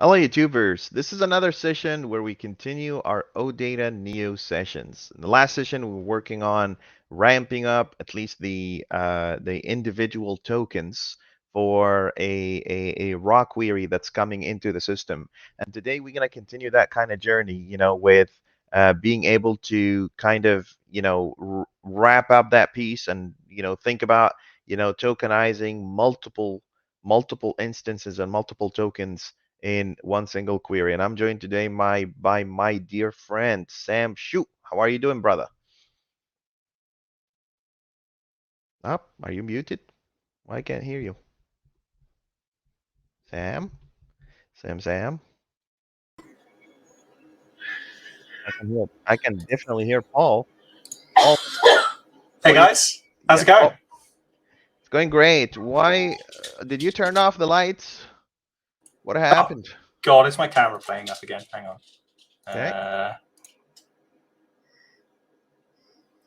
Hello, YouTubers. This is another session where we continue our OData Neo sessions. In the last session, we were working on ramping up at least the individual tokens for a raw query that's coming into the system. And today we're going to continue that kind of journey, with being able to kind of, wrap up that piece and, think about, tokenizing multiple instances and multiple tokens in one single query. And I'm joined today by my dear friend, Sam. Shoot, how are you doing, brother? Up? Are you muted? I can't hear you. Sam? Sam? I can definitely hear Paul. Paul, Hey Paul, guys, how's yeah, it going? Paul, it's going great. Why did you turn off the lights? What Oh happened? God, is my camera playing up again? Hang on. Okay.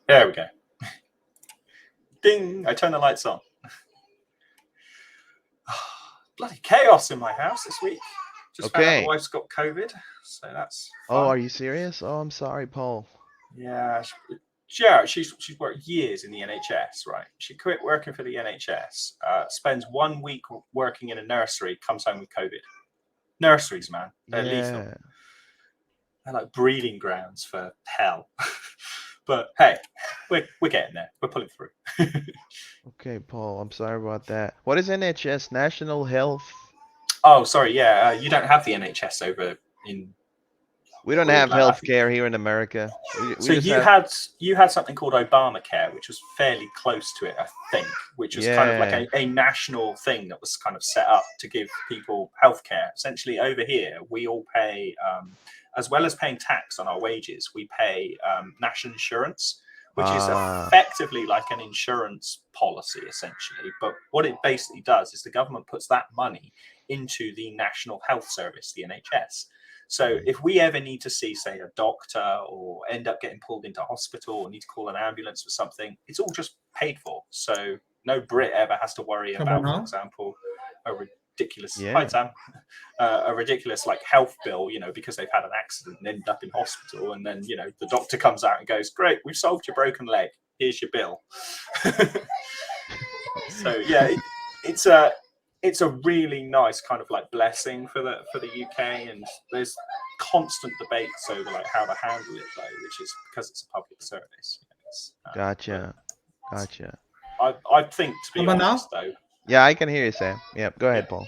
There we go. Ding! I turned the lights on. Bloody chaos in my house this week. Just found out the Okay. wife's got COVID, so that's Oh, fun. are you serious? Oh, I'm sorry, Paul. Yeah, she's worked years in the NHS, right? She quit working for the NHS, spends 1 week working in a nursery, comes home with COVID. Nurseries, man, they're lethal. Yeah. They're like breeding grounds for hell. But hey, we're getting there. We're pulling through. Okay, Paul, I'm sorry about that. What is NHS? National Health? Oh, sorry. Yeah, you don't have the NHS over in We don't have Queensland. I health think. care here in America. We So just have, you had something called Obamacare, which was fairly close to it, I think, which was kind of like yeah. a national thing that was kind of set up to give people healthcare. Essentially, over here, we all pay, as well as paying tax on our wages, we pay national insurance, which is Ah, effectively like an insurance policy, essentially. But what it basically does is the government puts that money into the National Health Service, the NHS. So if we ever need to see, say, a doctor or end up getting pulled into hospital or need to call an ambulance for something, it's all just paid for. So no Brit ever has to worry about, for example, a ridiculous yeah. a ridiculous like health bill, because they've had an accident and ended up in hospital, and then the doctor comes out and goes, "Great, we've solved your broken leg. Here's your bill." So yeah, it's a really nice kind of like blessing for the UK, and there's constant debates over like how to handle it though, which is because it's a public service. Gotcha. Gotcha. I think, to be honest though, Yeah, I can hear you, Sam. Yeah, go yeah, ahead, Paul.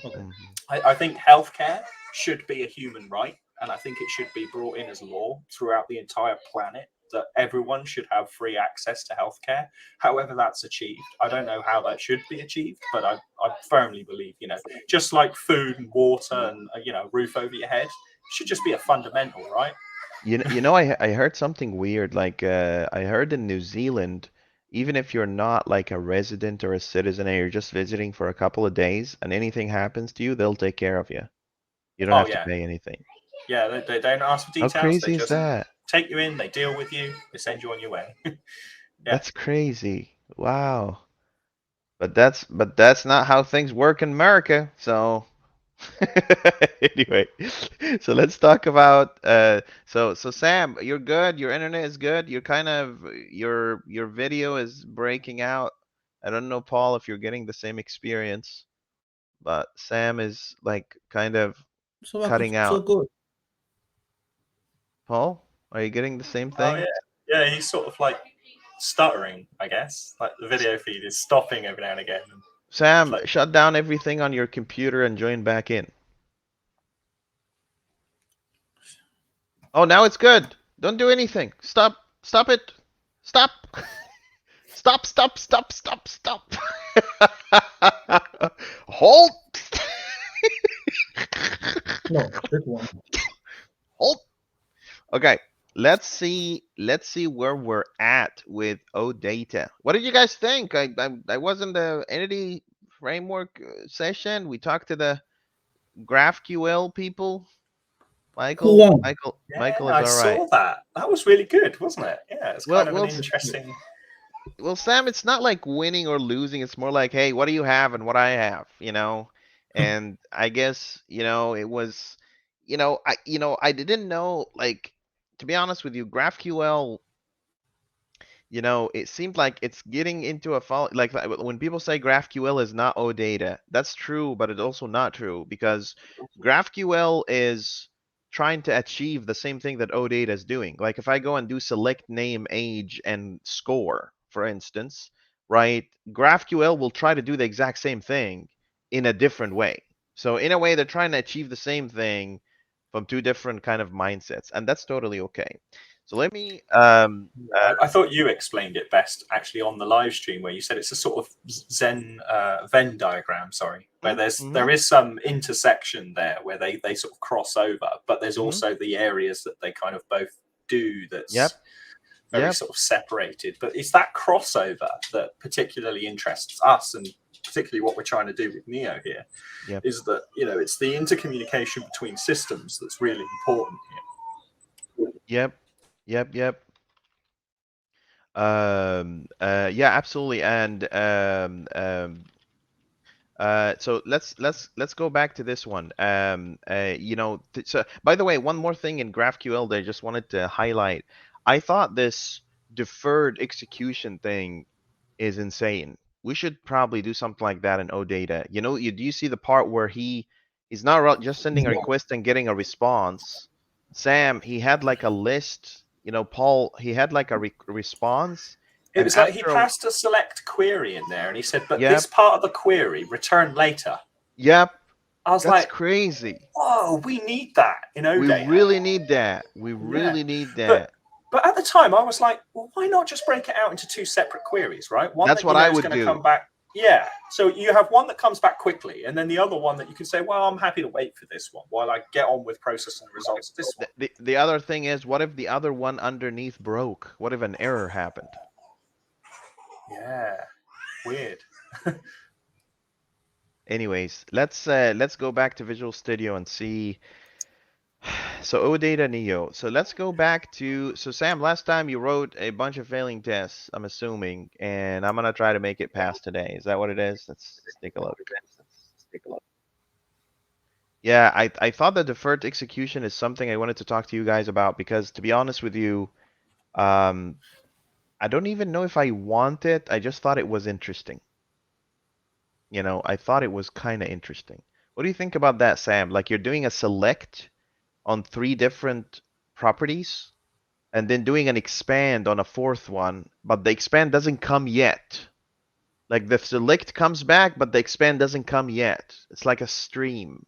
I think healthcare should be a human right, and I think it should be brought in as law throughout the entire planet that everyone should have free access to healthcare. However, that's achieved, I don't know how that should be achieved, but I firmly believe, just like food and water and roof over your head, it should just be a fundamental, right? I heard something weird. Like, I heard in New Zealand, even if you're not like a resident or a citizen and you're just visiting for a couple of days and anything happens to you, they'll take care of you. You don't Oh have to yeah, pay anything. yeah. They don't ask for How details. They crazy is just that? take you in. They deal with you. They send you on your way. Yeah. That's crazy. Wow. But that's not how things work in America. So anyway, so let's talk about so Sam, you're good. Your internet is good. You're kind of your video is breaking out. I don't know, Paul, if you're getting the same experience, but Sam is like kind of cutting out. Paul, are you getting the same Oh yeah, thing? yeah. He's sort of like stuttering, I guess. Like the S- video feed is stopping every now and again. And it's Sam, like, shut down everything on your computer and join back in. Oh, now it's good. Don't do anything. Stop. Stop it. Stop. Stop. Hold. No, this one. Hold. Okay. Let's see where we're at with OData. What did you guys think? I was in the entity framework session. We talked to the GraphQL people. Who won? Michael yeah, is I all right. saw that. That was really good, wasn't it? Yeah, it's Well, kind of an well, interesting. Well, Sam, it's not like winning or losing. It's more like, hey, what do you have and what I have, And I guess, it was. I didn't know, like, to be honest with you, GraphQL, it seemed like it's getting into a fall. Like when people say GraphQL is not OData, that's true, but it's also not true because GraphQL is trying to achieve the same thing that OData is doing. Like if I go and do select name, age, and score, for instance, right? GraphQL will try to do the exact same thing in a different way. So in a way, they're trying to achieve the same thing from two different kind of mindsets, and that's totally okay. So let me I thought you explained it best actually on the live stream where you said it's a sort of Venn diagram, sorry, where there is some intersection there where they sort of cross over, but there's also the areas that they kind of both do that's very sort of separated. But it's that crossover that particularly interests us, and particularly what we're trying to do with Neo here is that, it's the intercommunication between systems that's really important here. Yep. Yeah, absolutely. And so let's go back to this one. So by the way, one more thing in GraphQL that I just wanted to highlight. I thought this deferred execution thing is insane. We should probably do something like that in OData. Do you see the part where he's not just sending a request and getting a response? Sam, he had like a list. Paul, he had like a response. It was like he passed a select query in there, and he said, "But this part of the query return later." Yep. I was That's like, crazy. "Oh, we need that in OData. We really need that. We really need that." But at the time, I was like, "Well, why not just break it out into two separate queries, right? One That's that what I is would going to do. come back." Yeah. So you have one that comes back quickly, and then the other one that you can say, "Well, I'm happy to wait for this one while I get on with processing the results of this one." The other thing is, what if the other one underneath broke? What if an error happened? Yeah. Weird. Anyways, let's go back to Visual Studio and see. So OData Neo. So let's go back to, so Sam, last time you wrote a bunch of failing tests, I'm assuming, and I'm gonna try to make it pass today. Is that what it is? Let's take a look. Yeah, I thought that deferred execution is something I wanted to talk to you guys about because, to be honest with you, I don't even know if I want it. I just thought it was interesting. I thought it was kind of interesting. What do you think about that, Sam? Like you're doing a select on 3 different properties and then doing an expand on a 4th one, but the expand doesn't come yet. Like the select comes back, but the expand doesn't come yet. It's like a stream.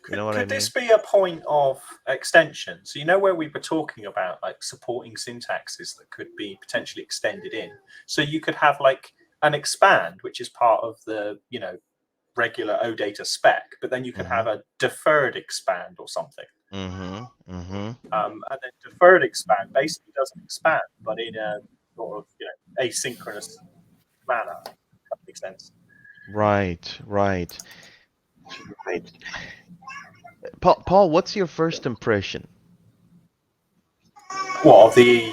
You know what I mean? Could this be a point of extension? So where we were talking about like supporting syntaxes that could be potentially extended in. So you could have like an expand, which is part of the regular OData spec, but then you could have a deferred expand or something. And then deferred expand basically doesn't expand, but in a sort of asynchronous manner. That makes sense. Right. Paul, what's your first impression? What, the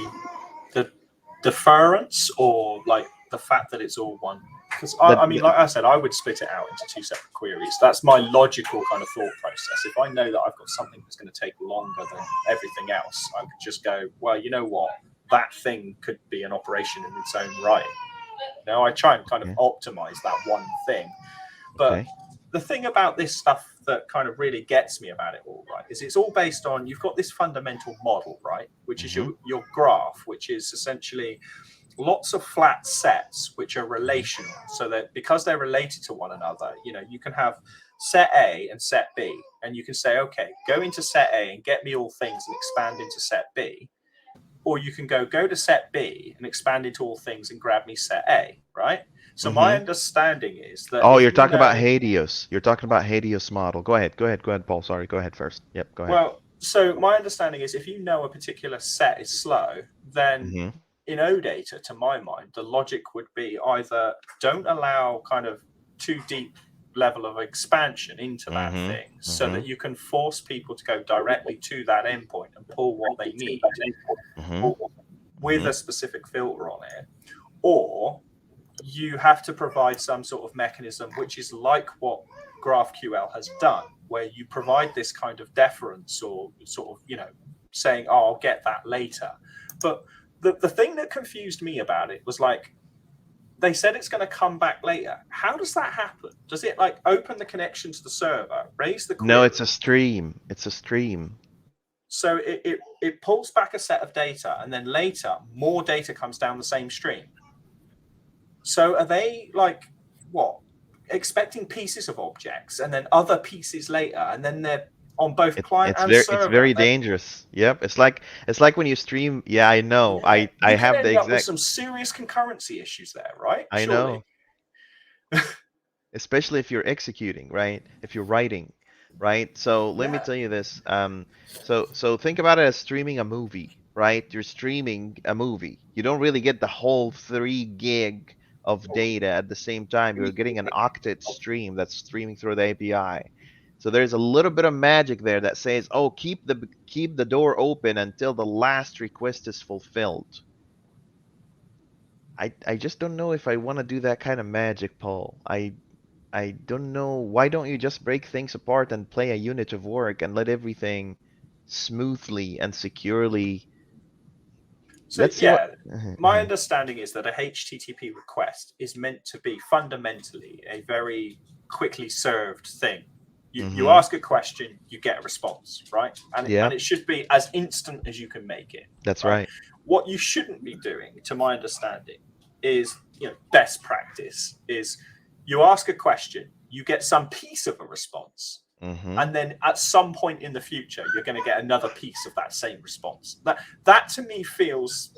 deference, or like the fact that it's all one? Because I mean, like I said, I would split it out into 2 separate queries. That's my logical kind of thought process. If I know that I've got something that's going to take longer than everything else, I could just go, well, you know what? That thing could be an operation in its own right. I try and kind of optimize that one thing. But the thing about this stuff that kind of really gets me about it all, right, is it's all based on, you've got this fundamental model, right, which is your graph, which is essentially lots of flat sets which are relational, so that because they're related to one another, you can have set A and set B, and you can say, okay, go into set A and get me all things and expand into set B, or you can go to set B and expand into all things and grab me set A, right? So my understanding is that... Oh, you're talking about Hadeos. You're talking about Hadeos model. Go ahead, Paul. Sorry, go ahead first. Yep, go ahead. Well, so my understanding is if you know a particular set is slow, then in OData, to my mind, the logic would be either don't allow kind of too deep level of expansion into that thing, so that you can force people to go directly to that endpoint and pull what they need with a specific filter on it, or you have to provide some sort of mechanism which is like what GraphQL has done, where you provide this kind of deference or sort of, saying, oh, I'll get that later. But the thing that confused me about it was like, they said it's going to come back later. How does that happen? Does it like open the connection to the server, raise the query? No, it's a stream. It's a stream. So it pulls back a set of data, and then later more data comes down the same stream. So are they like what, expecting pieces of objects and then other pieces later, and then they're on both client and server? It's very dangerous. Yep. It's like when you stream. Yeah, I know. Yeah. I have end the up with exact. some serious concurrency issues there, right? I Surely. know. Especially if you're executing, right? If you're writing, right? So let me tell you this. So think about it as streaming a movie, right? You're streaming a movie. You don't really get the whole 3 gig of data at the same time. You're getting an octet stream that's streaming through the API. So there's a little bit of magic there that says, oh, keep the door open until the last request is fulfilled. I just don't know if I want to do that kind of magic, Paul. I don't know. Why don't you just break things apart and play a unit of work and let everything smoothly and securely? So Let's see what. my understanding is that a HTTP request is meant to be fundamentally a very quickly served thing. You ask a question, you get a response, right? And it should be as instant as you can make it. That's right. What you shouldn't be doing, to my understanding, is best practice is you ask a question, you get some piece of a response, and then at some point in the future, you're going to get another piece of that same response. That to me feels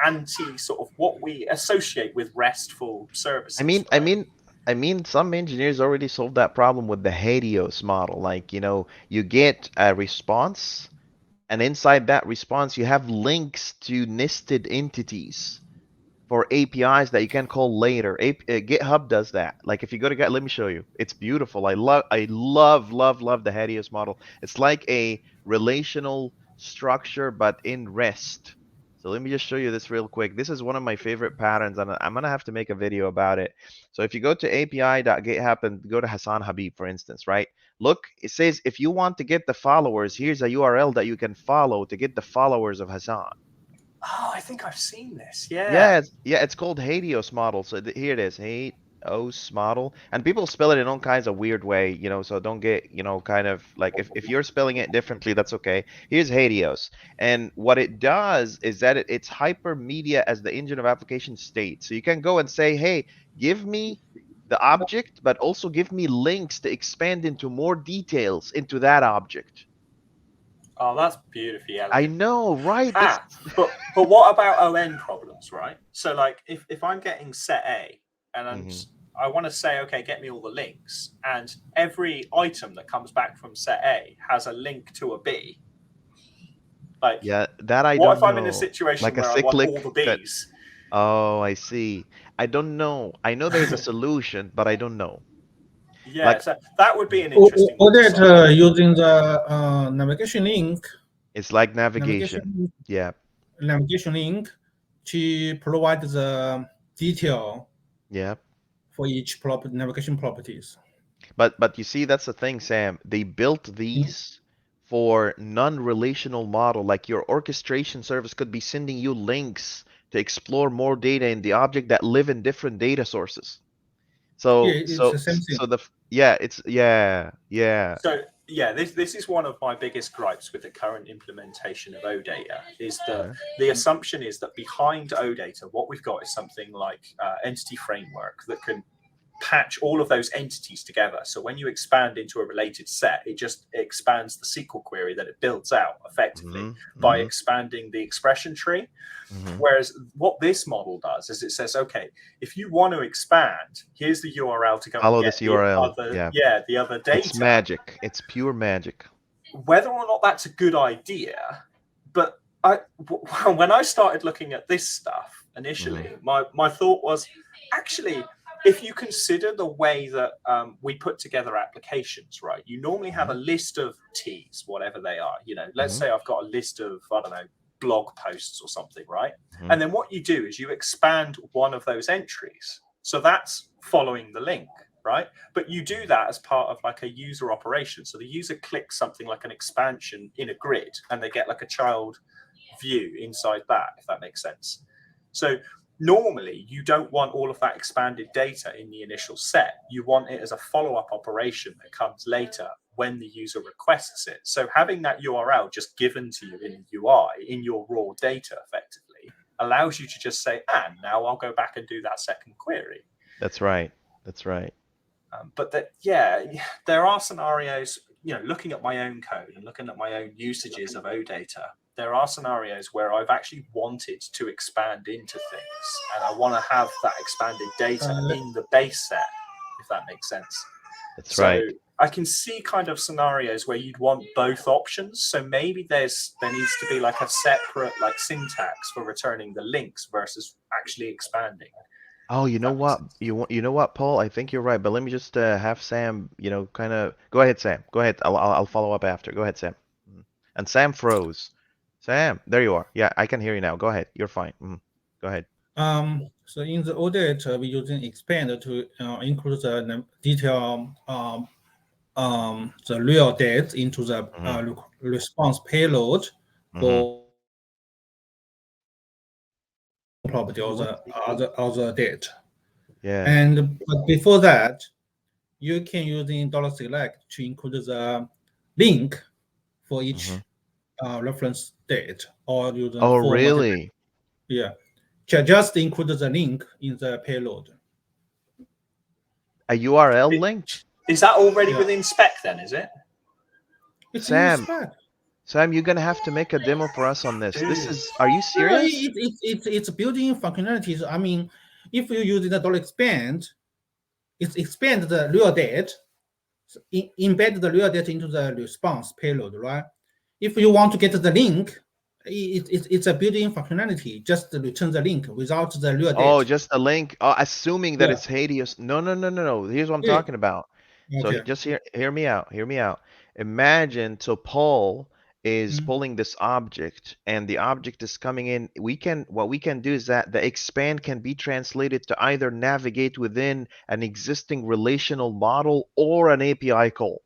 anti sort of what we associate with RESTful services. I mean, some engineers already solved that problem with the Hadeos model. Like, you get a response, and inside that response, you have links to nested entities for APIs that you can call later. GitHub does that. Like if you go to let me show you. It's beautiful. I love the Hadeos model. It's like a relational structure, but in REST. So let me just show you this real quick. This is one of my favorite patterns, and I'm gonna have to make a video about it. So if you go to api.github and go to Hassan Habib, for instance, right? Look, it says if you want to get the followers, here's a URL that you can follow to get the followers of Hassan. Oh, I think I've seen this. Yeah. It's called Hadeos model. So here it is, Hadeos model, and people spell it in all kinds of weird way, so don't get, kind of like if you're spelling it differently, that's okay. Here's Hadeos, and what it does is that it's hypermedia as the engine of application state. So you can go and say, hey, give me the object, but also give me links to expand into more details into that object. Oh, that's beautifully elegant. I know, right? But what about ON problems, right? So like if I'm getting set A and I want to say, okay, get me all the links, and every item that comes back from set A has a link to a B. Like that I don't know. What if I'm in a situation like where I want all the Bs? Oh, I see. I don't know. I know there's a solution, but I don't know. Yeah, so that would be an interesting. Or that using the navigation link. It's like navigation. Yeah. Navigation link to provide the detail. Yeah. For each navigation properties. But you see, that's the thing, Sam. They built these for non-relational model. Like your orchestration service could be sending you links to explore more data in the object that live in different data sources. So it's the same thing. So this is one of my biggest gripes with the current implementation of OData is the assumption is that behind OData, what we've got is something like entity framework that can patch all of those entities together. So when you expand into a related set, it just expands the SQL query that it builds out effectively by expanding the expression tree. Whereas what this model does is it says, okay, if you want to expand, here's the URL to go follow and get this URL. the other data. It's magic. It's pure magic. Whether or not that's a good idea, but when I started looking at this stuff initially, my thought was actually, if you consider the way that we put together applications, right, you normally have a list of T's, whatever they are. Let's say I've got a list of, I don't know, blog posts or something, right? And then what you do is you expand one of those entries. So that's following the link. right? But you do that as part of like a user operation. So the user clicks something like an expansion in a grid, and they get like a child view inside that, if that makes sense. So normally you don't want all of that expanded data in the initial set. You want it as a follow-up operation that comes later when the user requests it. So having that URL just given to you in the UI, in your raw data effectively, allows you to just say, and now I'll go back and do that second query. That's right. That's right. But that, yeah, there are scenarios, looking at my own code and looking at my own usages of OData, there are scenarios where I've actually wanted to expand into things, and I want to have that expanded data in the base set, if that makes sense. That's right. I can see kind of scenarios where you'd want both options. So maybe there needs to be like a separate like syntax for returning the links versus actually expanding. Oh, you know what? You know what, Paul? I think you're right, but let me just have Sam, kind of go ahead, Sam. Go ahead. I'll follow up after. Go ahead, Sam. And Sam froze. Sam, there you are. Yeah, I can hear you now. Go ahead. You're fine. Go ahead. So in the OData, we're using expand to include the detail the real data into the response payload for property of the other data. Yeah. And but before that, you can use in $select to include the link for each reference date, or using Really? Yeah, just include the link in the payload. A URL link? Is that already within spec then, is it? It's Sam, in spec. Sam, you're gonna have to make a demo for us on this. Are you serious? It's built-in functionalities. I mean, if you use the $expand, it expands the real data, embed the real data into the response payload, right? If you want to get the link, it's a built-in functionality. Just return the link without the real data. Oh, just a link. Oh, assuming that it's Hadeos. No. Here's what I'm talking about. So just hear me out. Hear me out. Imagine, so Paul is pulling this object, and the object is coming in. What we can do is that the expand can be translated to either navigate within an existing relational model or an API call.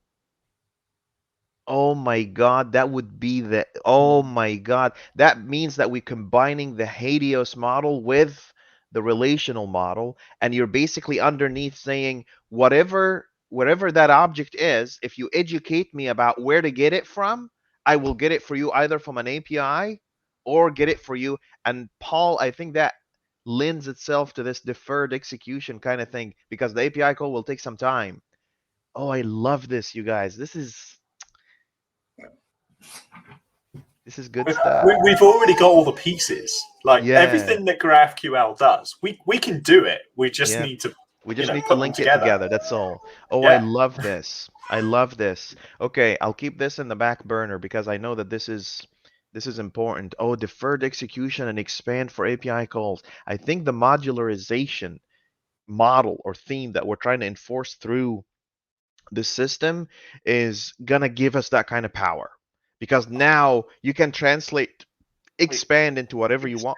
Oh my God, that would be oh my God. That means that we're combining the Hadeos model with the relational model, and you're basically underneath saying whatever that object is, if you educate me about where to get it from, I will get it for you either from an API or get it for you. And Paul, I think that lends itself to this deferred execution kind of thing, because the API call will take some time. Oh, I love this, you guys. This is good stuff. We've already got all the pieces. Like everything that GraphQL does, we can do it. We just need to need to link it together. That's all. Oh, I love this. I love this. Okay, I'll keep this in the back burner because I know that this is important. Oh, deferred execution and expand for API calls. I think the modularization model or theme that we're trying to enforce through the system is gonna give us that kind of power, because now you can translate expand into whatever you want.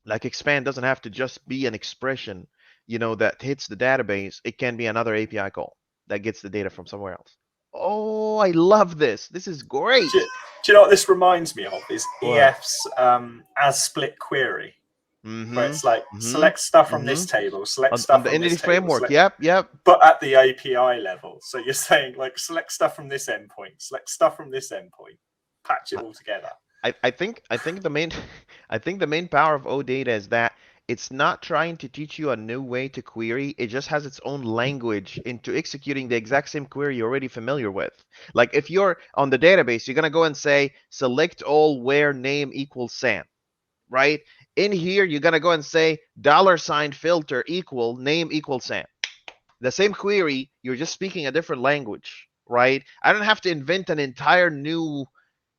Like expand doesn't have to just be an expression, that hits the database. It can be another API call that gets the data from somewhere else. Oh, I love this. This is great. Do you know what this reminds me of? Is EF's as split query. Where it's like select stuff from this table, select stuff from this framework. Table, Yep. But at the API level, so you're saying like select stuff from this endpoint, select stuff from this endpoint, patch it all together. I think the main power of OData is that it's not trying to teach you a new way to query. It just has its own language into executing the exact same query you're already familiar with. Like if you're on the database, you're gonna go and say select all where name equals Sam, right? In here, you're gonna go and say $filter equal name equals Sam. The same query, you're just speaking a different language, right? I don't have to invent an entire new.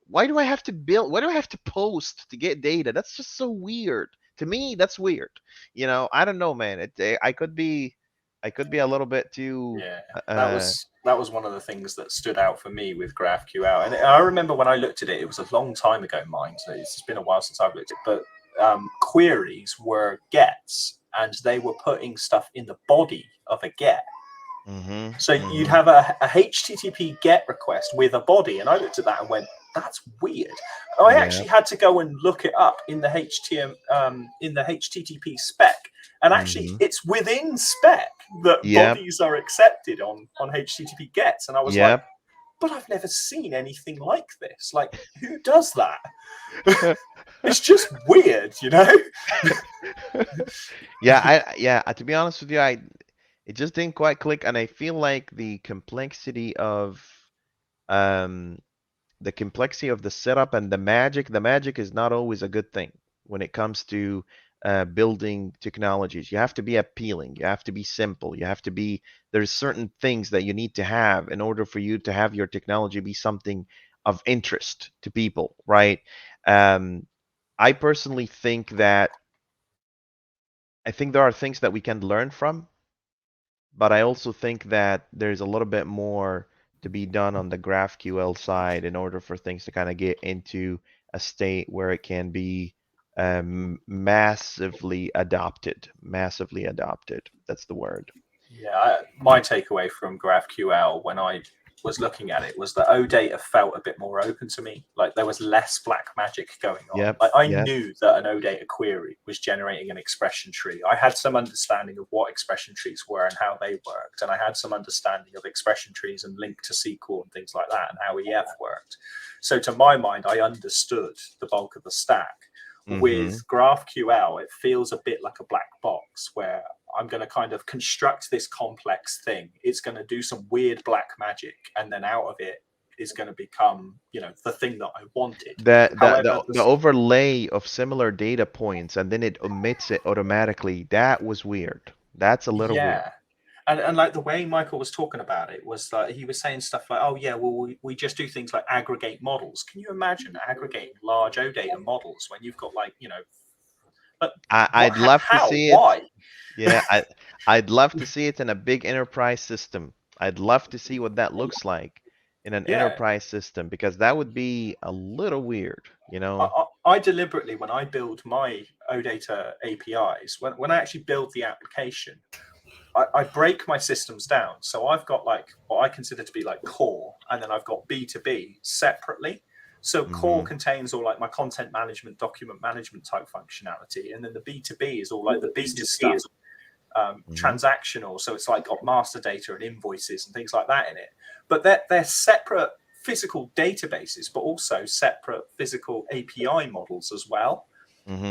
Why do I have to post to get data? That's just so weird. To me, that's weird. I don't know, man. I could be a little bit too. Yeah, that was one of the things that stood out for me with GraphQL. And I remember when I looked at it, it was a long time ago, so it's been a while since I've looked at it. But queries were gets and they were putting stuff in the body of a get. Mm-hmm. So you'd have a HTTP GET request with a body, and I looked at that and went, "That's weird." I actually had to go and look it up in the HTTP spec, and actually it's within spec that bodies are accepted on HTTP GETs, and I was like, "But I've never seen anything like this. Like, who does that?" It's just weird, you know? To be honest with you, it just didn't quite click, and I feel like the complexity of the setup and the magic is not always a good thing when it comes to building technologies. You have to be appealing, you have to be simple, there's certain things that you need to have in order for you to have your technology be something of interest to people, right? I personally think that there are things that we can learn from, but I also think that there's a little bit more to be done on the GraphQL side in order for things to kind of get into a state where it can be massively adopted. Massively adopted. That's the word. Yeah, my takeaway from GraphQL when I was looking at it was that OData felt a bit more open to me. Like there was less black magic going on. Like I knew that an OData query was generating an expression tree. I had some understanding of what expression trees were and how they worked. And I had some understanding of expression trees and link to SQL and things like that and how EF worked. So to my mind, I understood the bulk of the stack. With GraphQL, it feels a bit like a black box where I'm going to kind of construct this complex thing. It's going to do some weird black magic, and then out of it is going to become, the thing that I wanted. The overlay of similar data points, and then it omits it automatically. That was weird. That's a little weird. And like the way Michael was talking about it was that he was saying stuff like, "Oh yeah, well we just do things like aggregate models." Can you imagine aggregating large OData models when you've got I'd love to see it. Why? Yeah, I'd love to see it in a big enterprise system. I'd love to see what that looks like in an enterprise system, because that would be a little weird, I deliberately, when I build my OData APIs, when I actually build the application, I break my systems down. So I've got like what I consider to be like core, and then I've got B2B separately. So core contains all like my content management, document management type functionality. And then the B2B is all like the business stuff, transactional. So it's like got master data and invoices and things like that in it. But they're separate physical databases, but also separate physical API models as well.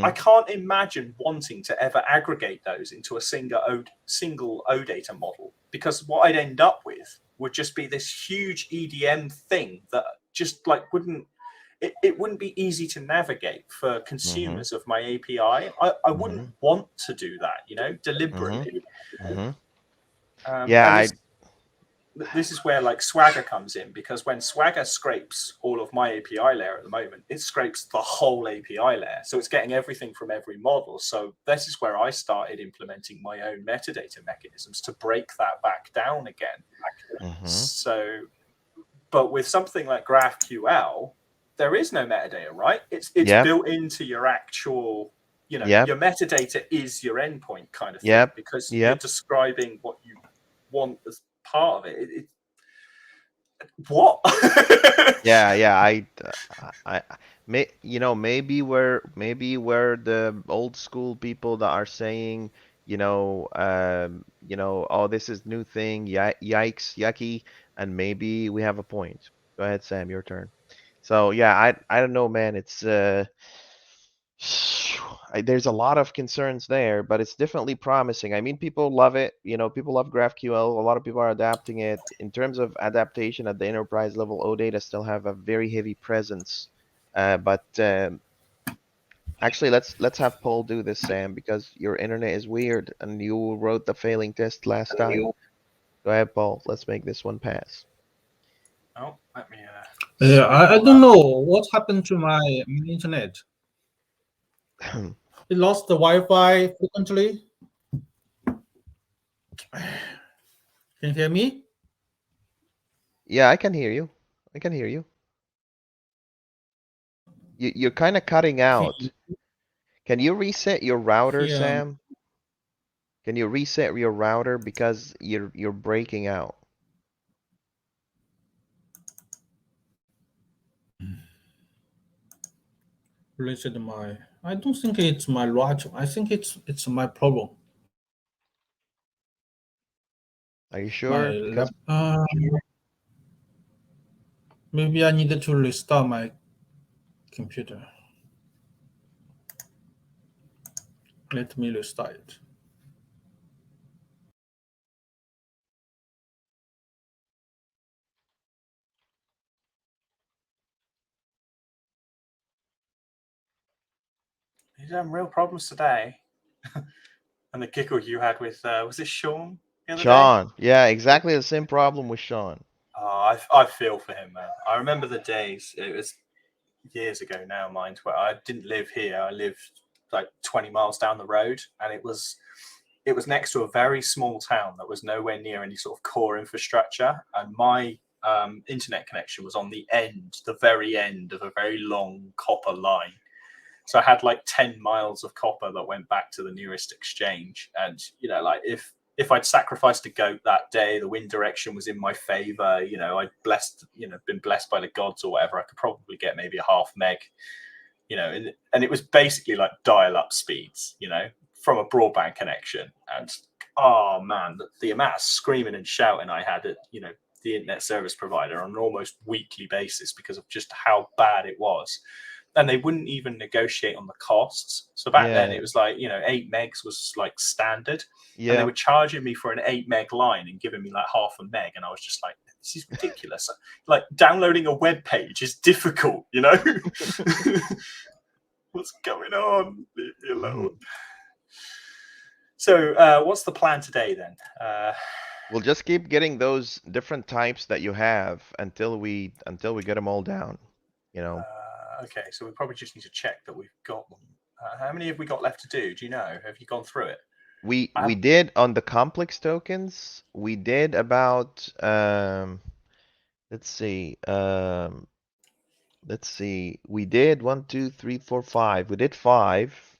I can't imagine wanting to ever aggregate those into a single OData model, because what I'd end up with would just be this huge EDM thing that just like wouldn't be easy to navigate for consumers of my API. I wouldn't want to do that, deliberately. This is where like Swagger comes in, because when Swagger scrapes all of my API layer at the moment, it scrapes the whole API layer. So it's getting everything from every model. So this is where I started implementing my own metadata mechanisms to break that back down again. So, but with something like GraphQL, there is no metadata, right? It's built into your actual, your metadata is your endpoint kind of thing, because you're describing what you want as part of it. What? Maybe we're the old school people that are saying, oh, this is new thing, yikes, yucky, and maybe we have a point. Go ahead, Sam, your turn. So I don't know, man. It's there's a lot of concerns there, but it's definitely promising. I mean, people love it. People love GraphQL. A lot of people are adapting it. In terms of adaptation at the enterprise level, OData still have a very heavy presence. But actually, let's have Paul do this, Sam, because your internet is weird and you wrote the failing test last time. Go ahead, Paul. Let's make this one pass. Oh, let me. I don't know what happened to my internet. It lost the Wi-Fi frequently. Can you hear me? Yeah, I can hear you. I can hear you. You're kind of cutting out. Can you reset your router, Sam? Can you reset your router because you're breaking out? Reset my. I don't think it's my router. I think it's my problem. Are you My sure? Because maybe I needed to restart my computer. Let me restart it. He's having real problems today. And the giggle you had with was it Sean the other day? Sean, yeah, exactly the same problem with Sean. Oh, I feel for him, man. I remember the days. It was years ago now, mind, where I didn't live here. I lived like 20 miles down the road, and it was next to a very small town that was nowhere near any sort of core infrastructure, and my internet connection was on the very end of a very long copper line. So I had like 10 miles of copper that went back to the nearest exchange. And, you know, like if I'd sacrificed a goat that day, the wind direction was in my favor, you know, I'd been blessed by the gods or whatever, I could probably get maybe a half meg, you know, and it was basically like dial-up speeds, you know, from a broadband connection. And, oh man, the amount of screaming and shouting I had at, you know, the internet service provider on an almost weekly basis because of just how bad it was. And they wouldn't even negotiate on the costs. So back then it was like, you know, 8 megs was like standard. Yeah. And they were charging me for an 8 meg line and giving me like half a meg. And I was just like, this is ridiculous. Like downloading a web page is difficult, you know? What's going on? Leave me alone. So what's the plan today then? We'll just keep getting those different types that you have until we get them all down, you know. Okay, so we probably just need to check that we've got them. How many have we got left to do? Do you know? Have you gone through it? We did on the complex tokens, we did about let's see, we did 1, 2, 3, 4, 5. We did 5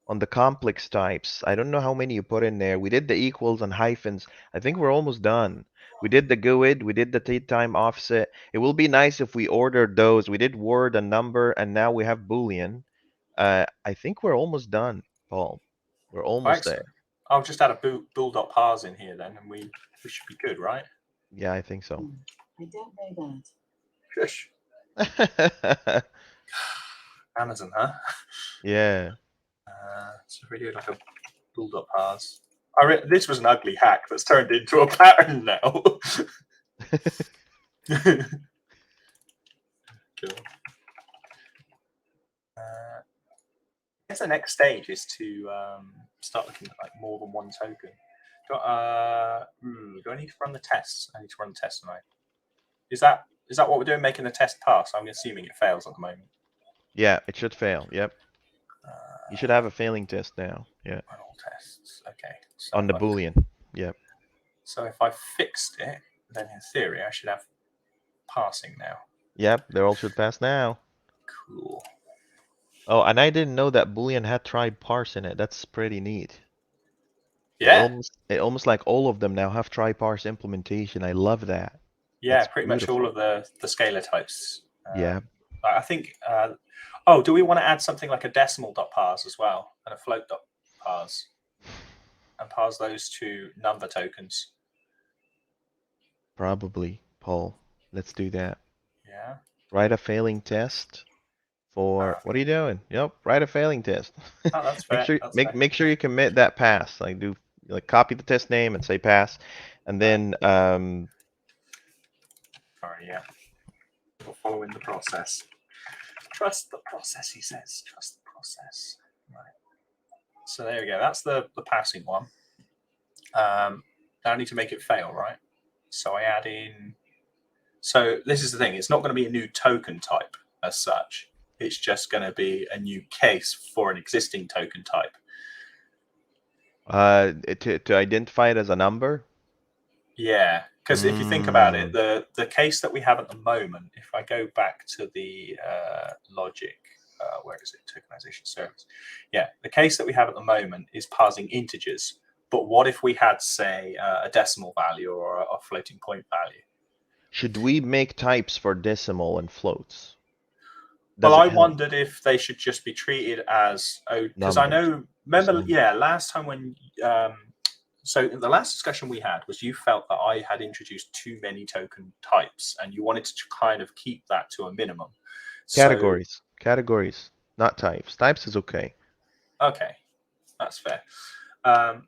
on the complex types. I don't know how many you put in there. We did the equals and hyphens. I think we're almost done. We did the GUID, we did the date-time offset. It will be nice if we ordered those. We did word and number, and now we have Boolean. I think we're almost done, Paul. We're almost there. I'll just add a bool.parse in here then, and we should be good, right? Yeah, I think so. I don't know that. Shush. Amazon, huh? Yeah. So if we do like a bool.parse. This was an ugly hack that's turned into a pattern now. Cool. I guess the next stage is to start looking at like more than one token. Do I need to run the tests? I need to run the tests tonight. Is that what we're doing? Making the test pass? I'm assuming it fails at the moment. Yeah, it should fail. Yep. You should have a failing test now. Yeah. Run all tests. Okay. So on the Boolean. Yep. So if I fixed it, then in theory I should have passing now. Yep, they all should pass now. Cool. Oh, and I didn't know that Boolean had try parse in it. That's pretty neat. Yeah. It almost like all of them now have try parse implementation. I love that. Yeah, that's pretty beautiful. Much all of the scalar types. Yeah. I think. Oh, do we want to add something like a decimal.parse as well and a float.parse and parse those two number tokens? Probably, Paul. Let's do that. Yeah. Write a failing test for what are you doing? Yep, write a failing test. Oh, that's fair. Make sure you commit that pass. Like copy the test name and say pass, and then Sorry, yeah. We're following the process. Trust the process, he says. Trust the process. Right. So there we go. That's the passing one. Now I need to make it fail, right? So I add in. So this is the thing. It's not going to be a new token type as such. It's just going to be a new case for an existing token type. To identify it as a number? Yeah, because if you think about it, the case that we have at the moment, if I go back to the logic, where is it? Tokenization service. Yeah, the case that we have at the moment is parsing integers, But what if we had, say, a decimal value or a floating point value? Should we make types for decimal and floats? Well, Does it I help? wondered if they should just be treated as, because I Numbers. know, remember, numbers. yeah, last time when, so the last discussion we had was you felt that I had introduced too many token types and you wanted to kind of keep that to a minimum. Categories. Categories, not types. Types is okay. Okay, that's fair.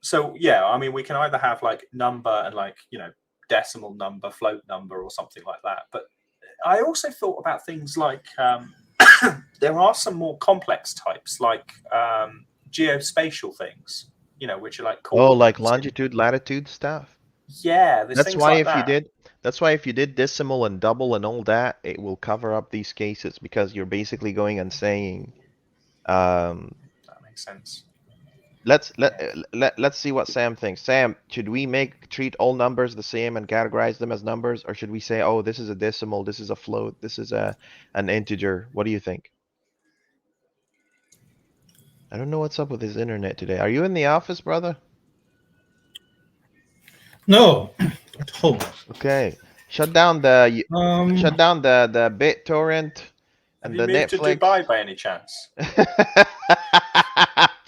So yeah, I mean, we can either have like number and like, decimal number, float number or something like that. But I also thought about things like there are some more complex types like geospatial things, which are like Oh, like coordinates. longitude, latitude stuff. Yeah, there's That's things why like if you that. that's why if you did decimal and double and all that, it will cover up these cases because you're basically going and saying, That makes sense. let's see what Sam thinks. Sam, should we treat all numbers the same and categorize them as numbers, or should we say, oh, this is a decimal, this is a float, this is an integer? What do you think? I don't know what's up with his internet today. Are you in the office, brother? No, at home. Okay. Shut down the BitTorrent Have and you the moved to Netflix. Dubai by any chance?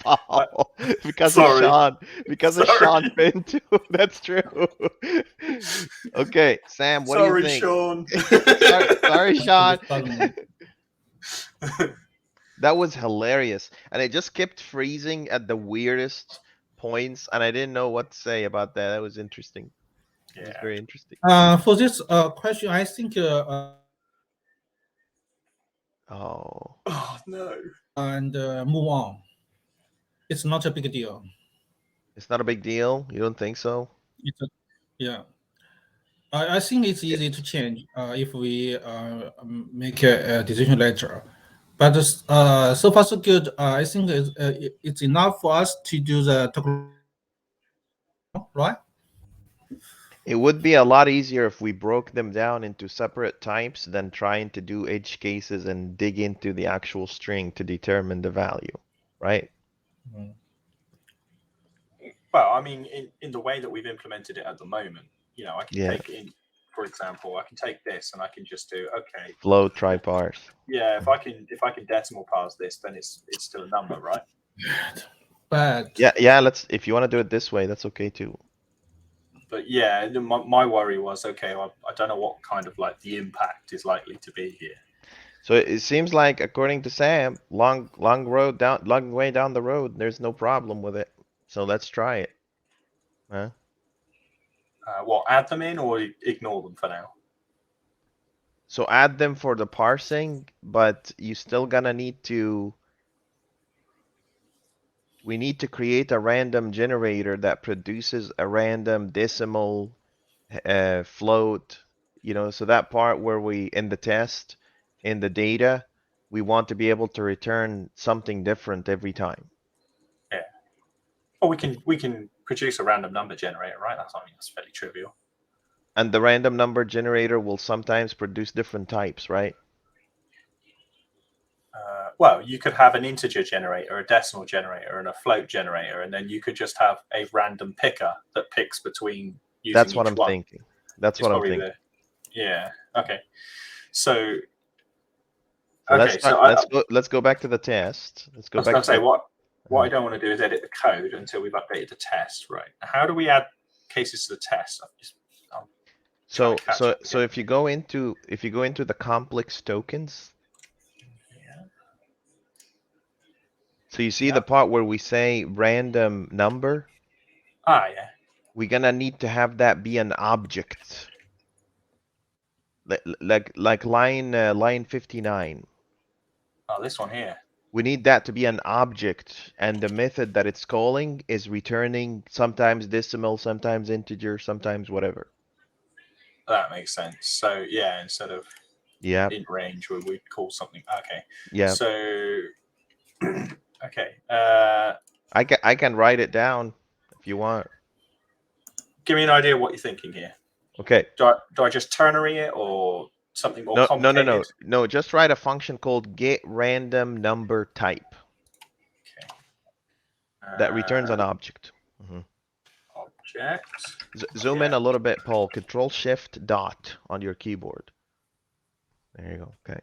Paul, because of Sorry. Sean, because of Sean Sorry. Finn too. That's true. Okay, Sam, what do you Sorry, think? Sean. Sorry, Sean. Pardon. That was hilarious, and it just kept freezing at the weirdest points, and I didn't know what to say about that. That was interesting. It was Yeah. very interesting. For this question, I think Oh, Oh no. and move on. It's not a big deal. it's not a big deal. You don't think so? Yeah. I think it's easy to change if we make a decision later. But so far so good. I think it's enough for us to do the token, right? It would be a lot easier if we broke them down into separate types than trying to do edge cases and dig into the actual string to determine the value, right? Well, I mean, in the way that we've implemented it at the moment, I can Yeah. take in, for example, I can take this and I can just do, okay, Float, try parse. yeah, if I can decimal parse this, then it's still a number, right? But Yeah, if you want to do it this way, that's okay too. But yeah, my worry was, okay, I don't know what kind of like the impact is likely to be here. So it seems like, according to Sam, long way down the road, there's no problem with it. So let's try it. Huh? What, add them in or ignore them for now? So add them for the parsing, but you still gonna need to. We need to create a random generator that produces a random decimal float, so that part where we, in the test, in the data, we want to be able to return something different every time. Yeah. Well, we can produce a random number generator, right? That's fairly trivial. And the random number generator will sometimes produce different types, right? Well, you could have an integer generator, a decimal generator, and a float generator, and then you could just have a random picker that picks between using That's what each I'm one. thinking. That's what I'm thinking. Yeah. Okay. So. So Okay. let's go back to the test. Let's go I was back going to to say the, what I don't want to do is edit the code until we've updated the test, right? How do we add cases to the test? so if you go into the complex tokens, Yeah. so you see the part where we say random number, Yeah. we're gonna need to have that be an object. Like line 59. Oh, this one here. We need that to be an object, and the method that it's calling is returning sometimes decimal, sometimes integer, sometimes whatever. That makes sense. So yeah, instead of int range, we'd call something. Okay. Yeah. So okay. I can write it down if you want. Give me an idea of what you're thinking here. Okay. Do I just ternary it or something more complicated? No. Just write a function called getRandomNumberType. Okay. That returns an object. Object. Zoom in Yeah. a little bit, Paul. Control Shift dot on your keyboard. There you go. Okay.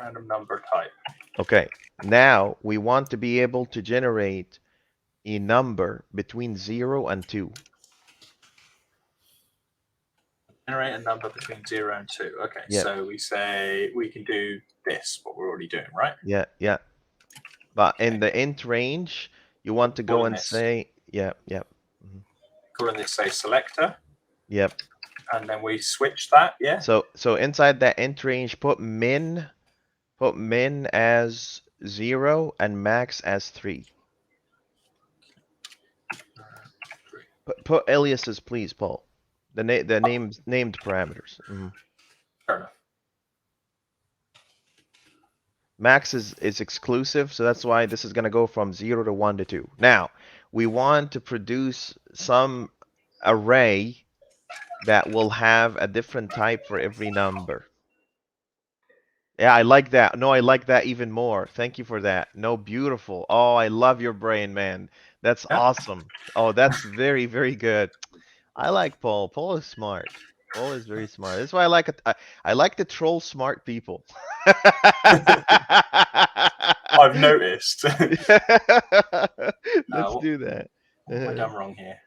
Random number type. Okay. Now we want to be able to generate a number between 0 and 2. Generate a number between 0 and 2. Okay, Yeah. so we say we can do this, what we're already doing, right? Yeah, yeah. But in the int range, you want to go Calling and this. say, yeah, yeah. Calling this, say, selector. Yep. And then we switch that, yeah? So inside that int range, put min as 0 and max as 3. Put aliases, please, Paul. The named parameters. Fair enough. Max is exclusive, so that's why this is going to go from 0 to 1 to 2. Now, we want to produce some array that will have a different type for every number. Yeah, I like that. No, I like that even more. Thank you for that. No, beautiful. Oh, I love your brain, man. That's Yeah. awesome. Oh, that's very, very good. I like Paul. Paul is smart. Paul is very smart. That's why I like it. I like to troll smart people. I've noticed. Let's do that. What have I done wrong here?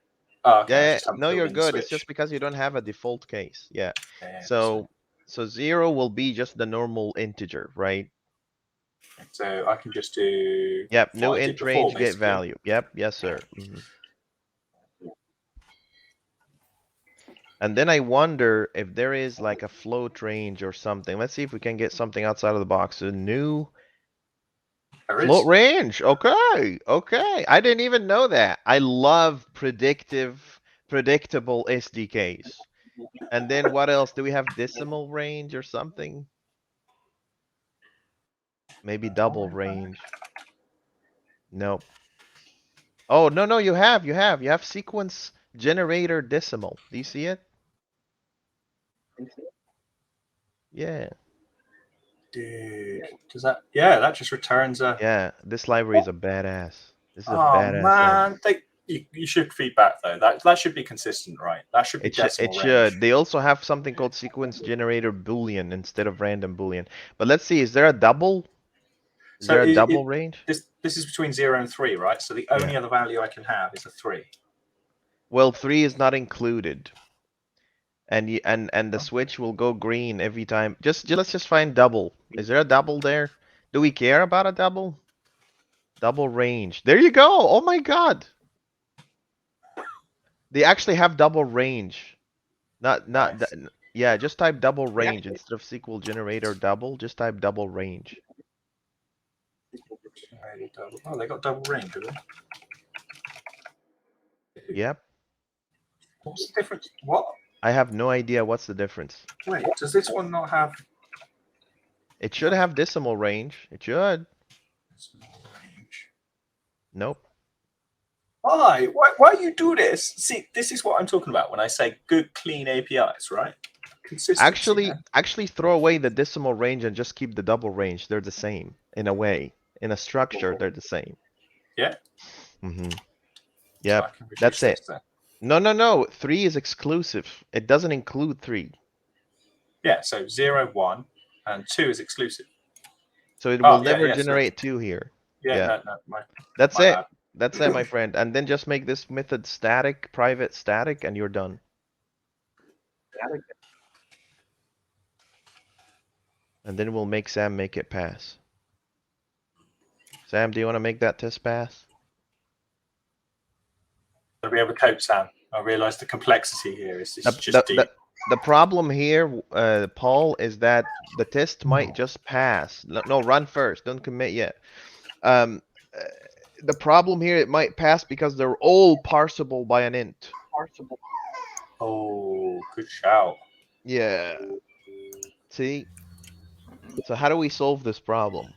Oh, okay. I Yeah, just haven't no, filled you're in the good. It's switch. just because you don't have a default case. Yeah. Yeah, So 0 will be just the normal integer, right? so I can just do Yep. what New I did int before, range, get basically. value. Yep. Yes, sir. And then I wonder if there is like a float range or something. Let's see if we can get something outside of the box. A new There float is. range. Okay. Okay. I didn't even know that. I love predictable SDKs. And then what else? Do we have decimal range or something? Maybe double range. Nope. Oh, no, you have sequence generator decimal. Do you see it? Yeah. Dude, does that? Yeah, that just returns a. Yeah, this library is a badass. This is a Oh badass library. man, you should feedback though. That should be consistent, right? That should be It decimal should. range. They also have something called sequence generator boolean instead of random boolean. But let's see, is there a double? Is So there a double range? this is between 0 and 3, right? So the only other value I can have is a 3. Well, 3 is not included. And the switch will go green every time. Let's just find double. Is there a double there? Do we care about a double? Double range. There you go. Oh my God. They actually have double range. Not Nice. yeah, just type double range instead of SQL generator double, just type double range. Oh, they got double range, do they? Yep. What's the difference? What? I have no idea what's the difference. Wait, does this one not have It should have decimal range. It should. range? Nope. Why you do this? See, this is what I'm talking about when I say good, clean APIs, right? Consistency. Actually throw away the decimal range and just keep the double range. They're the same in a way. In a structure, they're the same. Yeah. Yep. So That's it. No. 3 is exclusive. It doesn't include 3. Yeah, so 0, 1, and 2 is exclusive. So it will never generate 2 here. Yeah. That's my it. bad. That's it, my friend. And then just make this method static, private static, and you're done. And then we'll make Sam make it pass. Sam, do you want to make that test pass? We have a cope, Sam. I realise the complexity here is just deep. The problem here, Paul, is that the test might just pass. No, run first. Don't commit yet. The problem here, it might pass because they're all parsable by an int. Oh, good shout. Yeah. See? So how do we solve this problem?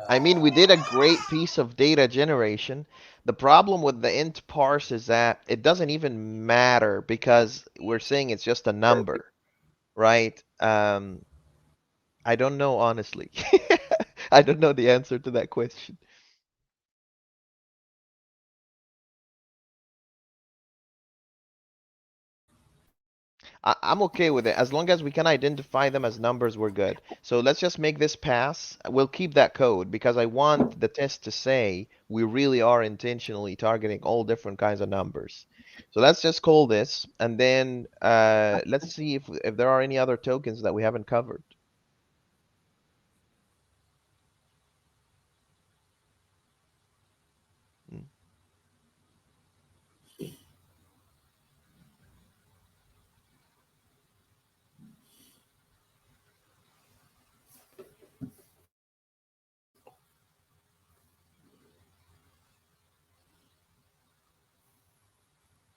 I mean, we did a great piece of data generation. The problem with the int parse is that it doesn't even matter because we're saying it's just a number, right? I don't know, honestly. I don't know the answer to that question. I'm okay with it. As long as we can identify them as numbers, we're good. So let's just make this pass. We'll keep that code because I want the test to say we really are intentionally targeting all different kinds of numbers. So let's just call this, and then let's see if there are any other tokens that we haven't covered.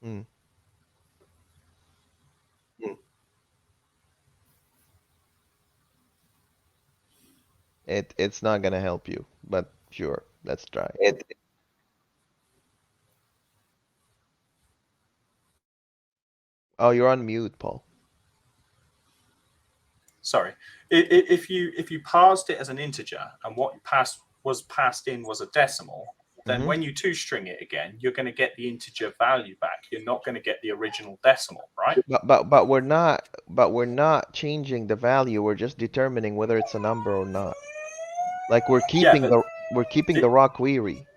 Mm. Mm. It's not gonna help you, but sure, let's try. Oh, you're on mute, Paul. Sorry. If you parsed it as an integer and what was passed in was a decimal, then when you toString it again, you're going to get the integer value back. You're not going to get the original decimal, right? But we're not changing the value. We're just determining whether it's a number or not. Like we're keeping the raw query.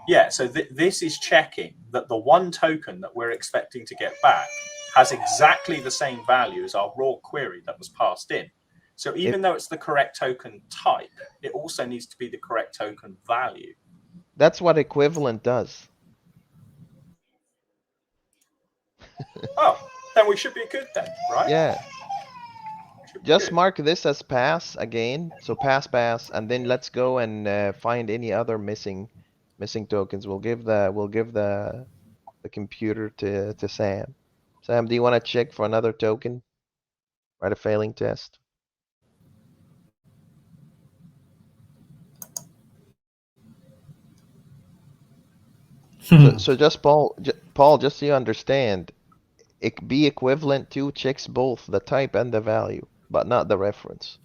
Yeah, so this is checking that the one token that we're expecting to get back has exactly the same value as our raw query that was passed in. So even though it's the correct token type, it also needs to be the correct token value. That's what equivalent does. Oh, then we should be good then, right? Yeah. Just mark this as pass again. So pass, and then let's go and find any other missing tokens. We'll give the computer to Sam. Sam, do you want to check for another token? Write a failing test. So just Paul, just so you understand, be equivalent to checks both the type and the value, but not the reference.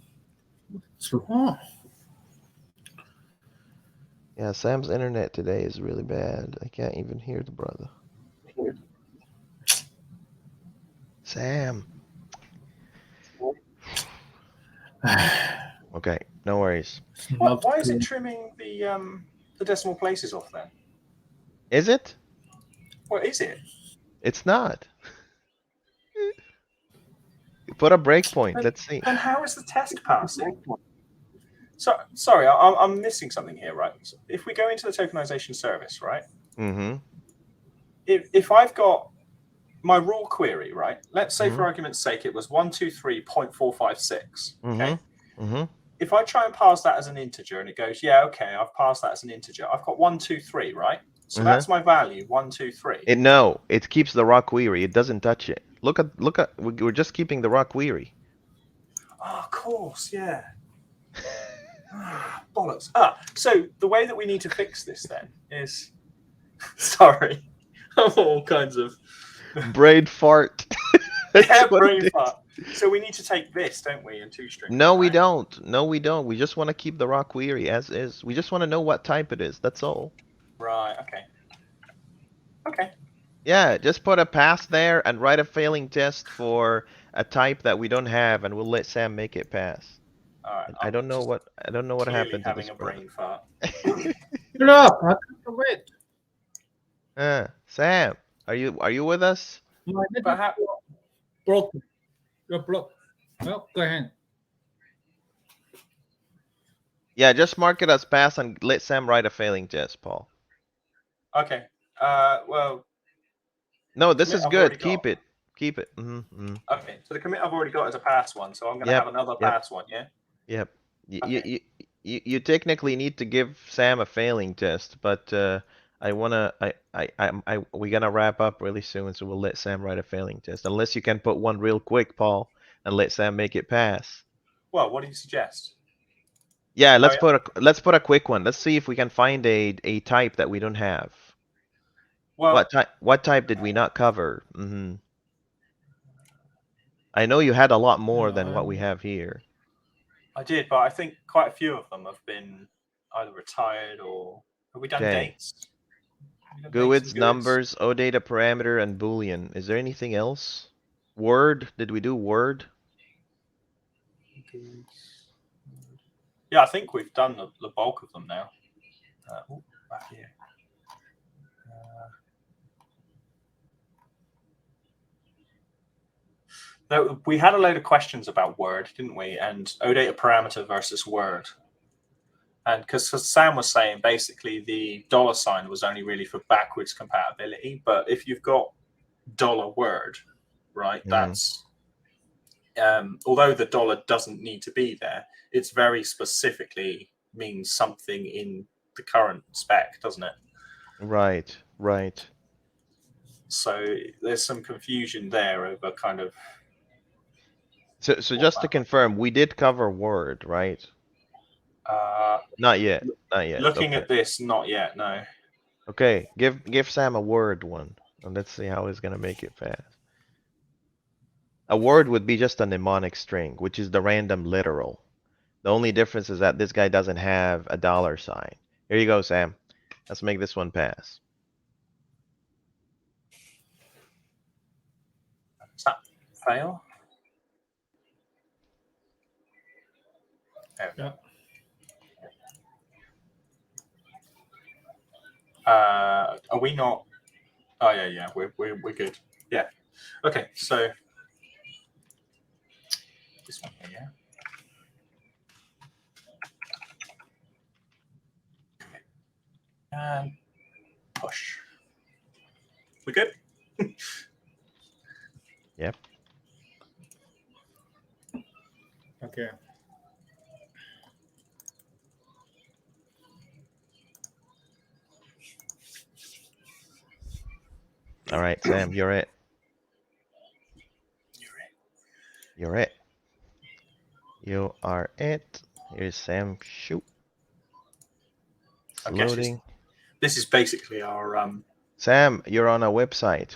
Yeah, Sam's internet today is really bad. I can't even hear the brother. Sam. Okay, no worries. Why is it trimming the decimal places off then? Is it? What is it? It's not. Put a breakpoint. Let's see. Then how is the test passing? So sorry, I'm missing something here, right? So if we go into the tokenization service, right? Mm-hmm. If I've got my raw query, right? Let's say for argument's sake it was 123.456. Okay. Mm-hmm. If I try and parse that as an integer and it goes, yeah, okay, I've parsed that as an integer. I've got 123, right? So that's my value, 123. No, it keeps the raw query. It doesn't touch it. Look at. We're just keeping the raw query. Oh, of course, yeah. Bollocks. So the way that we need to fix this then is, sorry, all kinds of brain fart. Yeah, brain fart. So we need to take this, don't we, and toString? No, we don't. No, we don't. We just want to keep the raw query as is. We just want to know what type it is. That's all. Right. Okay. Okay. Yeah, just put a pass there and write a failing test for a type that we don't have, and we'll let Sam make it pass. All right. I don't know what happened to this having a brain fart. Look, I can't wait. Sam, are you with us? My network broken. You're blocked. Well, go ahead. Yeah, just mark it as pass and let Sam write a failing test, Paul. Okay. Well. No, this is good. Keep it. Keep it. Okay. So the commit I've already got is a pass one, so I'm going to have another pass one, yeah? Yep. You technically need to give Sam a failing test, but we're gonna wrap up really soon, so we'll let Sam write a failing test. Unless you can put one real quick, Paul, and let Sam make it pass. Well, what do you suggest? Yeah, let's put a quick one. Let's see if we can find a type that we don't have. Well, what type did we not cover? I know you had a lot more than what we have here. I did, but I think quite a few of them have been either retired or have we done dates? GUIDs, numbers, OData parameter, and Boolean. Is there anything else? Word, did we do Word? Yeah, I think we've done the bulk of them now. Back here. No, we had a load of questions about Word, didn't we? And OData parameter versus Word. And because Sam was saying basically the $sign was only really for backwards compatibility, but if you've got $word, right, that's although the dollar doesn't need to be there, it's very specifically means something in the current spec, doesn't it? Right, right. So there's some confusion there over kind of. So just to confirm, we did cover Word, right? Not yet. Not yet. Looking Okay. at this, not yet, no. Okay, give Sam a Word one, and let's see how he's gonna make it fast. A word would be just a mnemonic string, which is the random literal. The only difference is that this guy doesn't have a $sign. Here you go, Sam. Let's make this one pass. Does that fail? Yeah. Are we not? Oh yeah, we're good. Yeah. Okay, so this one here, yeah. And push. We good? Yep. Okay. All right, Sam, you're it. You're it. You are it. Here's Sam. Shoot. It's Okay, so loading. this is basically our Sam, you're on a website.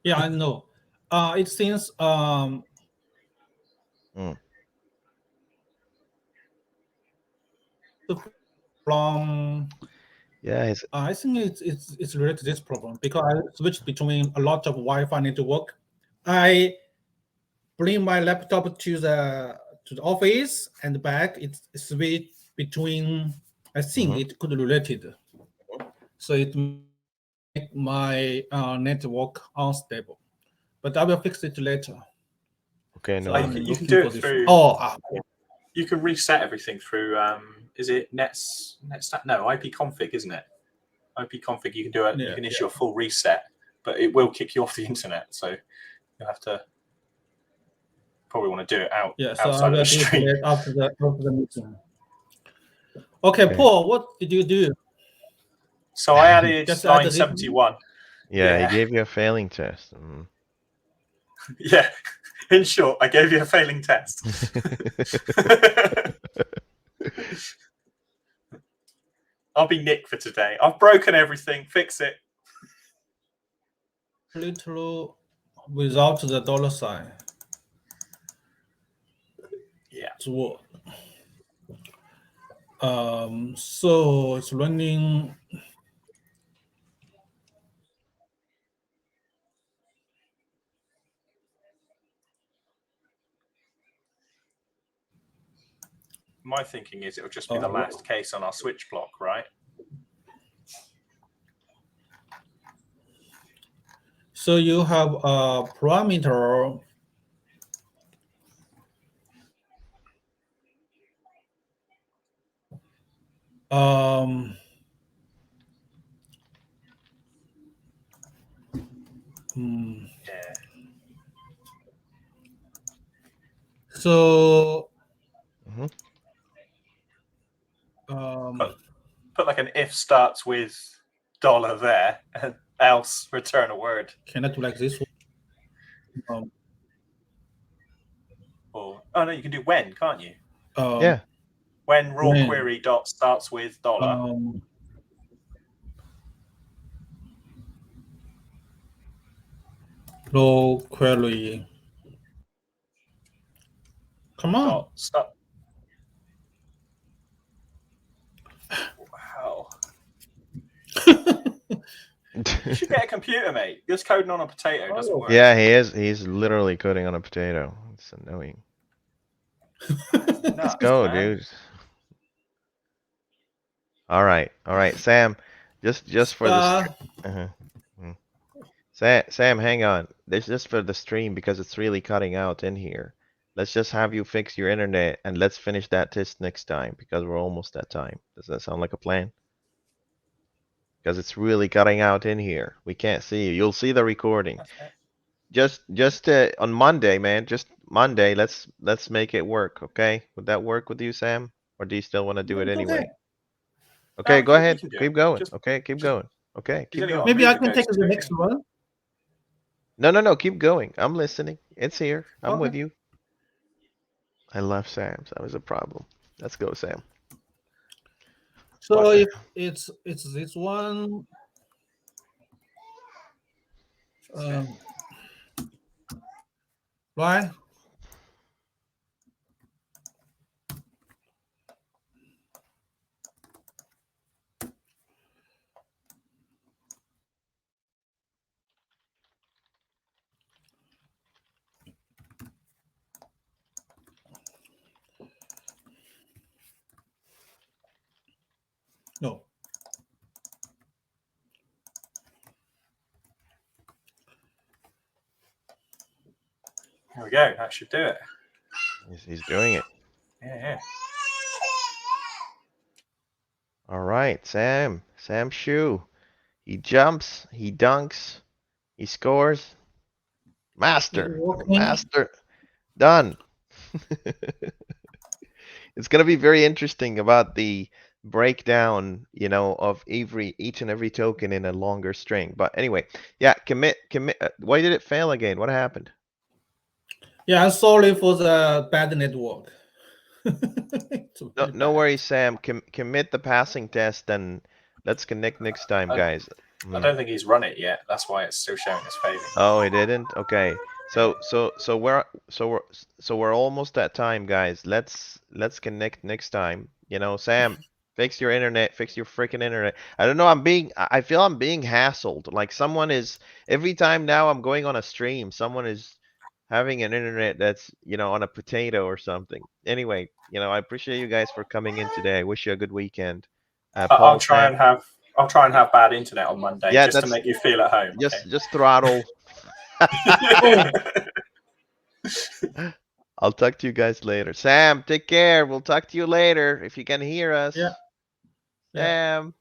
Yeah, I know. It seems from Yeah, I think it's related to this problem because I switched between a lot of Wi-Fi network. I bring my laptop to the office and back. It's switch between. I think it could related, so it make my network unstable. But I will fix it later. okay, no. So you can do it through. You can reset everything through. Is it netstat? No, ipconfig, isn't it? ipconfig. You can do it. Yeah, you can issue a full reset, but it will kick you off the internet. So you'll have to probably want to do it outside of the stream. Do it after the meeting. Okay, Paul, what did you do? So I added line 71. Yeah, he gave you a failing test. Yeah, in short, I gave you a failing test. I'll be Nick for today. I've broken everything. Fix it. Little without the $sign. Yeah. So it's running. My thinking is it will just be the last case on our switch block, right? So you have a parameter Yeah. So put like an if starts with $, there, and else return a word. Can I do like this one? Or no, you can do when, can't you? Yeah. When raw query dot starts with $. Raw query. Come on. Stop. Wow. You should get a computer, mate. Just coding on a potato doesn't work. Yeah, he is. He's literally coding on a potato. It's annoying. Let's Nuts, go, man. dude. All right, Sam. Just for the. Sam, hang on. This is just for the stream because it's really cutting out in here. Let's just have you fix your internet and let's finish that test next time because we're almost at time. Does that sound like a plan? Because it's really cutting out in here. We can't see you. You'll see the recording. Just on Monday, man. Just Monday. Let's make it work. Okay? Would that work with you, Sam? Or do you still want to do it anyway? Okay, go ahead. Keep going. Okay, keep going. Okay, keep going. Maybe I can take the next one. No. Keep going. I'm listening. It's here. I'm with you. I love Sam. That was a problem. Let's go, Sam. So if it's this one, right? No. There we go. That should do it. He's doing it. Yeah. All right, Sam. Sam Shu. He jumps. He dunks. He scores. Master. Master. Done. It's gonna be very interesting about the breakdown, of each and every token in a longer string. But anyway, yeah, commit. Why did it fail again? What happened? Yeah, sorry for the bad network. No worries, Sam. Commit the passing test and let's connect next time, guys. I don't think he's run it yet. That's why it's still showing as failing. Oh, he didn't? Okay. So we're almost at time, guys. Let's connect next time. Sam, fix your internet, fix your freaking internet. I don't know, I feel I'm being hassled. Like someone is every time now I'm going on a stream, someone is having an internet that's, on a potato or something. Anyway, I appreciate you guys for coming in today. I wish you a good weekend. I'll try and have bad internet on Monday, Yeah, just to make you feel at home. Just throttle. I'll talk to you guys later. Sam, take care. We'll talk to you later if you can hear us. Yeah. Sam.